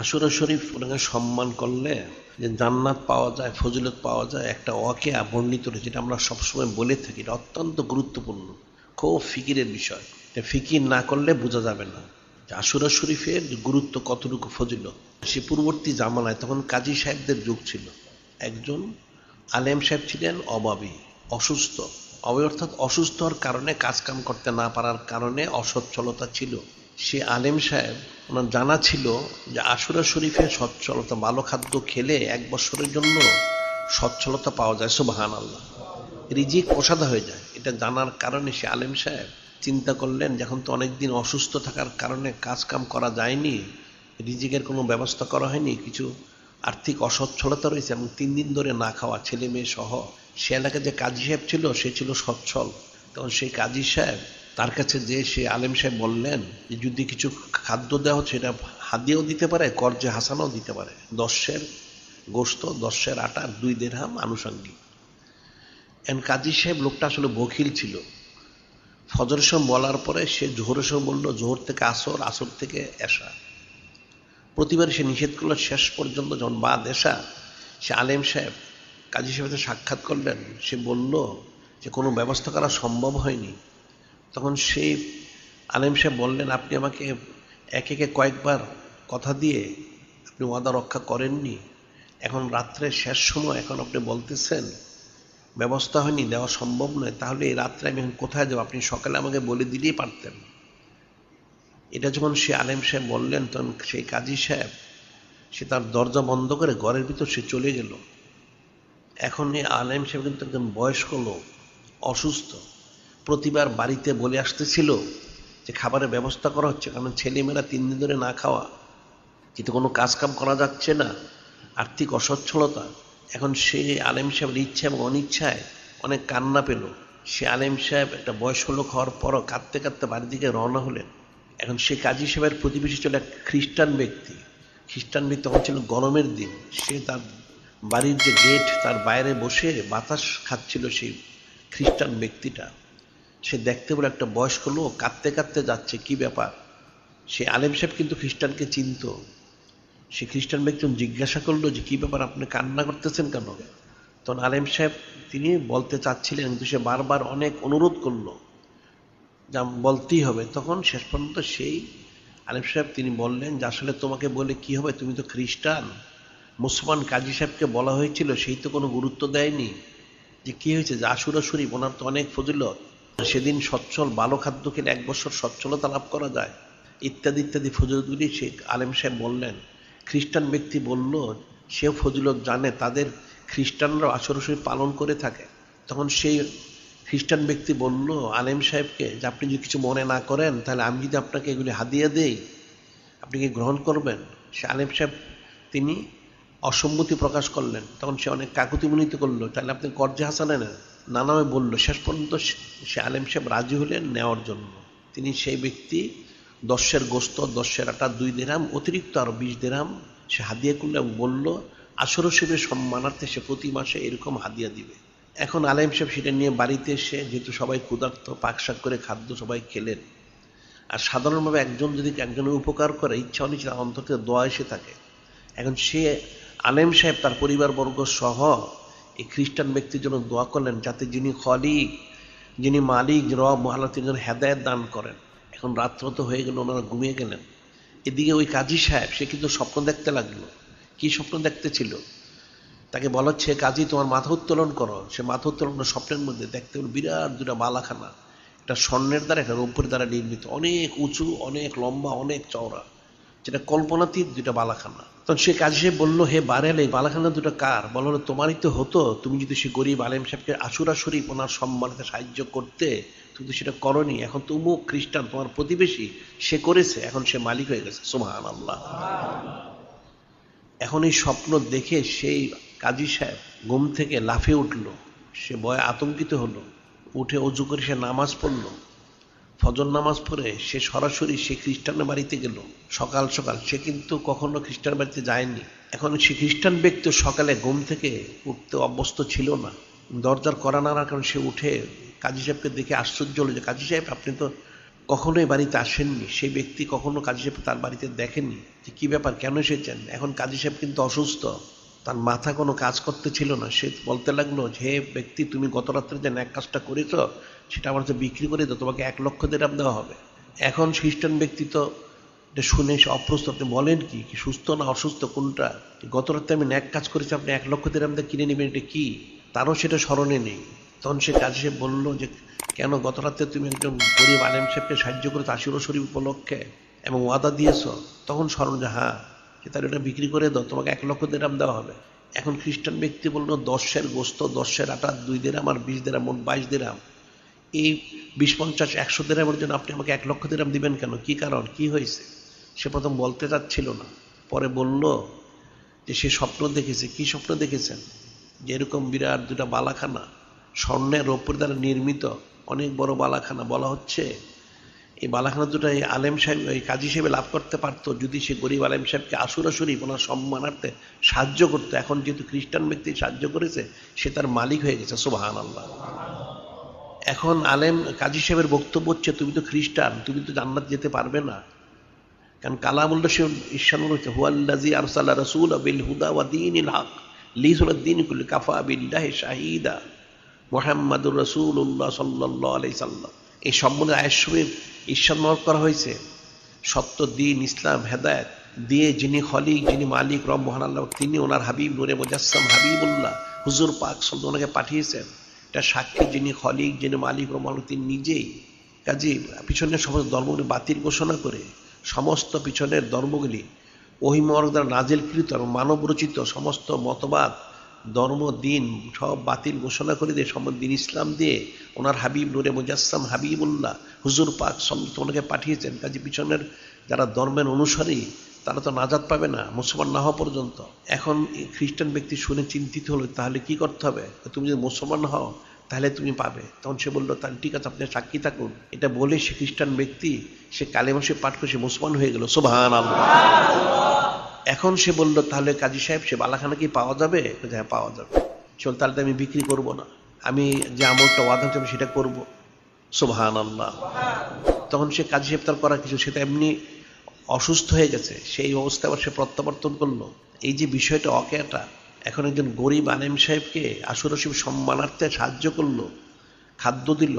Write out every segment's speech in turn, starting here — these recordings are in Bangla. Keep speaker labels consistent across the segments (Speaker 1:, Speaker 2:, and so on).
Speaker 1: আশুরা শরীফ ওটাকে সম্মান করলে যে জান্নাত পাওয়া যায়, ফজিলত পাওয়া যায়, একটা ওয়াকিয়া বর্ণিত রয়েছে, যেটা আমরা সবসময় বলে থাকি। এটা অত্যন্ত গুরুত্বপূর্ণ, খুব ফিকিরের বিষয়। এটা ফিকির না করলে বোঝা যাবে না যে আশুরা শরীফের গুরুত্ব কতটুকু, ফজিলত। সে পূর্ববর্তী জামানায় তখন কাজী সাহেবদের যুগ ছিল। একজন আলেম সাহেব ছিলেন অভাবী, অসুস্থ। অর্থাৎ অসুস্থ হওয়ার কারণে কাজকাম করতে না পারার কারণে অসচ্ছলতা ছিল। সে আলেম সাহেব, ওনার জানা ছিল যে আশুরা শরীফের সচ্ছলতা, ভালো খাদ্য খেলে 1 বছরের জন্য সচ্ছলতা পাওয়া যায়। সুবহানাল্লাহ, রিজিক ওষাধা হয়ে যায়। এটা জানার কারণে সে আলেম সাহেব চিন্তা করলেন, যখন তো অনেকদিন অসুস্থ থাকার কারণে কাজ কাম করা যায়নি, রিজিকের কোনো ব্যবস্থা করা হয়নি, কিছু আর্থিক অসচ্ছলতা রয়েছে এবং 3 দিন ধরে না খাওয়া, ছেলে মেয়ে সহ। সে এলাকায় যে কাজী সাহেব ছিল সে ছিল সচ্ছল। তখন সেই কাজী সাহেব তার কাছে যে সে আলেম সাহেব বললেন যে যদি কিছু খাদ্য দেওয়া হচ্ছে, এটা হাদিয়াও দিতে পারে, কর্জে হাসানাও দিতে পারে। 10 গোস্ত, 10 আটা, 2 দিরহাম আনুষঙ্গিক। কাজী সাহেব লোকটা আসলে বখিল ছিল। ফজরের সময় বলার পরে সে জোহরের সময় বললো, জোহর থেকে আসর, আসর থেকে এশা। প্রতিবার সে নিষেধ করলো। শেষ পর্যন্ত যখন বাদ এশা, সে আলেম সাহেব কাজী সাহেবের সাক্ষাৎ করলেন। সে বলল যে কোনো ব্যবস্থা করা সম্ভব হয়নি। তখন সেই আলেম সাহেব বললেন, আপনি আমাকে একে একে কয়েকবার কথা দিয়ে আপনি ওয়াদা রক্ষা করেননি, এখন রাত্রের শেষ সময়, এখন আপনি বলতেছেন ব্যবস্থা হয়নি, দেওয়া সম্ভব নয়, তাহলে এই রাত্রে আমি এখন কোথায় যাবো? আপনি সকালে আমাকে বলে দিলেই পারতেন। এটা যখন সে আলেম সাহেব বললেন, তখন সেই কাজী সাহেব সে তার দরজা বন্ধ করে ঘরের ভিতর সে চলে গেল। এখন এই আলেম সাহেব কিন্তু একজন বয়স্ক লোক, অসুস্থ। প্রতিবার বাড়িতে বলে আসতেছিল যে খাবারের ব্যবস্থা করা হচ্ছে, কারণ ছেলেমেয়েরা 3 দিন ধরে না খাওয়া, কিন্তু কোনো কাজ কাম করা যাচ্ছে না, আর্থিক অসচ্ছলতা। এখন সে আলেম সাহেবের ইচ্ছা এবং অনিচ্ছায় অনেক কান্না পেল। সে আলেম সাহেব একটা বয়স্ক লোক হওয়ার পরও কাঁদতে কাঁদতে বাড়ির দিকে রওনা হলেন। এখন সে কাজী সাহেবের প্রতিবেশী ছিল এক খ্রিস্টান ব্যক্তি। খ্রিস্টান ব্যক্তি তখন ছিল গরমের দিন। সে তার বাড়ির যে গেট, তার বাইরে বসে বাতাস খাচ্ছিল সেই খ্রিস্টান ব্যক্তিটা। সে দেখতে বলে একটা বয়স্ক লোক কাঁদতে কাঁদতে যাচ্ছে, কি ব্যাপার? সে আলেম সাহেব কিন্তু খ্রিস্টানকে চিনত। সে খ্রিস্টান ব্যক্তি জিজ্ঞাসা করলো যে কি ব্যাপার, আপনি কান্না করতেছেন কেন? তখন আলেম সাহেব তিনি বলতে চাচ্ছিলেন, কিন্তু সে বারবার অনেক অনুরোধ করলো, যা বলতেই হবে। তখন শেষ পর্যন্ত সেই আলেম সাহেব তিনি বললেন যে আসলে তোমাকে বলে কি হবে, তুমি তো খ্রিস্টান। মুসলমান কাজী সাহেবকে বলা হয়েছিল, সেই তো কোনো গুরুত্ব দেয়নি। যে কি হয়েছে, যে আশুরা শরীফ, ওনার তো অনেক ফজিলত, সেদিন সচ্ছল ভালো খাদ্য খেলে 1 বছর সচ্ছলতা লাভ করা যায়, ইত্যাদি ইত্যাদি ফজিলতগুলি সে আলেম সাহেব বললেন। খ্রিস্টান ব্যক্তি বলল সেও ফজিলত জানে, তাদের খ্রিস্টানরাও আশুরা শরীফ পালন করে থাকে। তখন সেই খ্রিস্টান ব্যক্তি বলল আলেম সাহেবকে যে আপনি যদি কিছু মনে না করেন, তাহলে আমি যদি আপনাকে এগুলি হাদিয়া দেই, আপনি কি গ্রহণ করবেন? সে আলেম সাহেব তিনি অসম্মতি প্রকাশ করলেন। তখন সে অনেক কাকুতিমিনতি করলো, তাহলে আপনি কর্জে হাসানা নেন, নানামে বলল। শেষ পর্যন্ত সে আলেম সাহেব রাজি হলেন নেওয়ার জন্য। তিনি সেই ব্যক্তি 10 গোস্ত, 10 আটা, 2 দিরহাম, অতিরিক্ত আরো 20 দিরহাম সে হাদিয়া করলো এবং বলল আশুরা শরীফের সম্মানার্থে সে প্রতি মাসে এরকম হাদিয়া দিবে। এখন আলেম সাহেব সেটা নিয়ে বাড়িতে এসে, যেহেতু সবাই ক্ষুধার্ত, পাকশাক করে খাদ্য সবাই খেলেন। আর সাধারণভাবে একজন যদি একজনের উপকার করে, ইচ্ছা অনিচ্ছা অন্তর থেকে দোয়া এসে থাকে। এখন সে আলেম সাহেব তার পরিবারবর্গ সহ এই খ্রিস্টান ব্যক্তির জন্য দোয়া করলেন, যাতে যিনি খলিক, যিনি মালিক, রব আল্লাহ, তিনি যেন হেদায়েত দান করেন। এখন রাত্র তো হয়ে গেল, ওনারা ঘুমিয়ে গেলেন। এদিকে ওই কাজী সাহেব সে কিন্তু স্বপ্ন দেখতে লাগলো। কি স্বপ্ন দেখতেছিল? তাকে বলা হচ্ছে, কাজী তোমার মাথা উত্তোলন করো। সে মাথা উত্তোলন করে স্বপ্নের মধ্যে দেখতে হলো বিরাট 2টা বালাখানা, একটা স্বর্ণের দ্বারা, একটা রৌপ্যের দ্বারা নির্মিত, অনেক উঁচু, অনেক লম্বা, অনেক চওড়া, যেটা কল্পনাতীত 2টা বালাখানা। তখন সে কাজী সাহেব বললো, হে বারেল, এই বালাখানা 2টা কার? বলা হলো তোমারই তো হতো, তুমি যদি সে গরিব আলেম সাহেবকে আশুরা শরীফ ওনার সম্মানিত সাহায্য করতে, তুমি তো সেটা করনি। এখন তো অমুক খ্রিস্টান তোমার প্রতিবেশী, সে করেছে, এখন সে মালিক হয়ে গেছে। সুবহানাল্লাহ। এখন এই স্বপ্ন দেখে সেই কাজী সাহেব ঘুম থেকে লাফিয়ে উঠল। সে ভয়ে আতঙ্কিত হলো। উঠে অজু করে সে নামাজ পড়ল। ফজর নামাজ পড়ে সে সরাসরি সে খ্রিস্টানের বাড়িতে গেল। সকাল সকাল, সে কিন্তু কখনো খ্রিস্টান বাড়িতে যায়নি। এখন সে খ্রিস্টান ব্যক্তি সকালে ঘুম থেকে উঠতে অভ্যস্ত ছিল না। দরজার কড়া নাড়ার কারণে সে উঠে কাজী সাহেবকে দেখে আশ্চর্য হলো যে কাজী সাহেব, আপনি তো কখনোই বাড়িতে আসেননি, সেই ব্যক্তি কখনো কাজী সাহেব তার বাড়িতে দেখেননি যে কী ব্যাপার, কেন এসেছেন। এখন কাজী সাহেব কিন্তু অসুস্থ, তার মাথা কোনো কাজ করতে ছিল না। সে বলতে লাগলো, হে ব্যক্তি, তুমি গত রাত্রে যে ন্যাক কাজটা করেছ সেটা আমার তো বিক্রি করে দাও, তোমাকে 1 লক্ষ দিরহাম দেওয়া হবে। এখন খ্রিস্টান ব্যক্তি তো এটা শুনে সে অপ্রস্তুত। আপনি বলেন কি সুস্থ না অসুস্থ কোনটা? গত রাত্রে আমি ন্যাক কাজ করেছি, আপনি 1 লক্ষ দিরহাম দিয়ে কিনে নেবেন, এটা কি? তারও সেটা স্মরণে নেই। তখন সে কাজী সাহেব বললো যে, কেন গত রাত্রে তুমি একজন গরিব আলেম সাহেবকে সাহায্য করেছো আশুরা শরীফ উপলক্ষে এবং ওয়াদা দিয়েছ। তখন স্মরণ যে হ্যাঁ, যে তার এটা বিক্রি করে দাও, তোমাকে 1 লক্ষ দিরহাম দেওয়া হবে। এখন খ্রিস্টান ব্যক্তি বললো, 10 সের গোস্ত, 10 সের আটা, 2 দিরহাম আর 20 দিরহাম, মোট 22 দিরহাম। এই 20, 50, 100 দিরহামের জন্য আপনি আমাকে 1 লক্ষ দিরহাম দিবেন কেন? কি কারণ, কি হয়েছে? সে প্রথম বলতে চাচ্ছিল না, পরে বলল যে সে স্বপ্ন দেখেছে। কি স্বপ্ন দেখেছেন? যে এরকম বিরাট 2টা বালাখানা, স্বর্ণের রৌপ্যের দ্বারা নির্মিত অনেক বড় বালাখানা। বলা হচ্ছে এই বালাখানা দুটো এই আলেম সাহেব, এই কাজী সাহেব লাভ করতে পারতো যদি সে গরিব আলেম সাহেবকে আশুরা শরীফ ওনার সম্মানার্থে সাহায্য করতো। এখন যেহেতু খ্রিস্টান ব্যক্তি সাহায্য করেছে, সে তার মালিক হয়ে গেছে। সুবহানাল্লাহ। এখন আলেম কাজী সাহেবের বক্তব্য হচ্ছে, তুমি তো খ্রিস্টান, তুমি তো জান্নাত যেতে পারবে না। কারণ কালামুল্লাহ সে ঈর্ষানুর হচ্ছে, হুয়াল্লাযী আরসালা রাসূলা বিল হুদা ওয়া দীনিল হক লিইয়ুযহিরাদ দীন কুল্লি কাফা বিল্লাহি শাহীদা মুহাম্মাদুর রাসূলুল্লাহ সাল্লাল্লাহু আলাইহি সাল্লাম। এই সম্বন্ধে আয়াত শরীফ ঈর্ষাদ করা হয়েছে। সত্য দিন, ইসলাম, হেদায়েত দিয়ে যিনি খলিক, যিনি মালিক, রব মহান আল্লাহ, তিনি ওনার হাবিব নূরে মুজাসসাম হাবিবুল্লাহ হুজুর পাক সাল্লাল্লাহু আলাইহি ওয়াসাল্লামকে পাঠিয়েছেন। এটা সাক্ষী যিনি খলিক, যিনি মালিক, রব মহান, তিনি নিজেই। কাজে পিছনের সমস্ত ধর্মগুলি বাতিল ঘোষণা করে সমস্ত পিছনের ধর্মগুলি ওহী মোবারক দ্বারা নাজিলকৃত এবং মানব রচিত সমস্ত মতবাদ, ধর্ম, দিন সব বাতিল ঘোষণা করে দিয়ে সম্বন্ধ দিন ইসলাম দিয়ে ওনার হাবিব নূরে মুজাসসাম হাবিবুল্লাহ হুজুর পাক সাল্লাল্লাহু পাঠিয়েছেন। কাজে পিছনের যারা ধর্মের অনুসারী তারা তো নাজাত পাবে না মুসলমান না হওয়া পর্যন্ত। এখন খ্রিস্টান ব্যক্তি শুনে চিন্তিত হলো, তাহলে কি করতে হবে? তুমি যদি মুসলমান হও তাহলে তুমি পাবে। তখন সে বললো, তাহলে ঠিক আছে, আপনি সাক্ষী থাকুন। এটা বলে সে খ্রিস্টান ব্যক্তি সে কালেমা শরীফ পাঠ করে সে মুসলমান হয়ে গেল। সুবহানাল্লাহ। এখন সে বলল, তাহলে কাজী সাহেব সে বালাখানা কি পাওয়া যাবে? হ্যাঁ, পাওয়া যাবে। চল, তাহলে তো আমি বিক্রি করব না, আমি যে আমলটা ওয়াদা করছি সেটা করব। সুবহানাল্লাহ। তখন সে কাজী সাহেব তার করার কিছু, সেটা এমনি অসুস্থ হয়ে গেছে, সেই অবস্থা আবার সে প্রত্যাবর্তন করলো। এই যে বিষয়টা অকেয়াটা, এখন একজন গরিব আলেম সাহেবকে আশুরা শরীফ সম্মানার্থে সাহায্য করলো, খাদ্য দিল,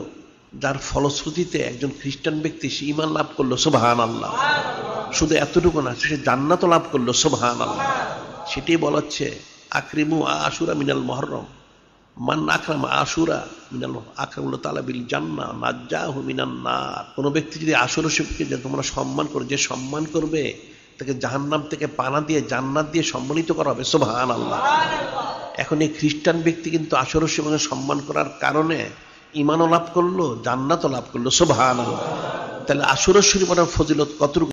Speaker 1: যার ফলশ্রুতিতে একজন খ্রিস্টান ব্যক্তি সে ঈমান লাভ করলো। সুবহানাল্লাহ। শুধু এতটুকু না, সে জান্নাতও লাভ করলো। সুবহানাল্লাহ। সেটাই বলাচ্ছে, আকরিমু আশুরা মিনাল মুহররম, মান আকরাম আশুরা মিনাল আকরামুল্লাহ তাআলা বিল জান্নাহ নাজ্জাহু মিনান নার। কোন ব্যক্তি যদি আশুরা শরীফকে যে তোমরা সম্মান করো, যে সম্মান করবে তাকে জাহান্নাম থেকে পানা দিয়ে জান্নাত দিয়ে সম্মানিত করা হবে। সুবহানাল্লাহ। এখন এই খ্রিস্টান ব্যক্তি কিন্তু আশুরা শরীফকে সম্মান করার কারণে ঈমানও লাভ করলো, জান্নাতও লাভ করলো। সুবহানাল্লাহ। তাহলে আশুরা শরীফ ফজিলত কতটুকু?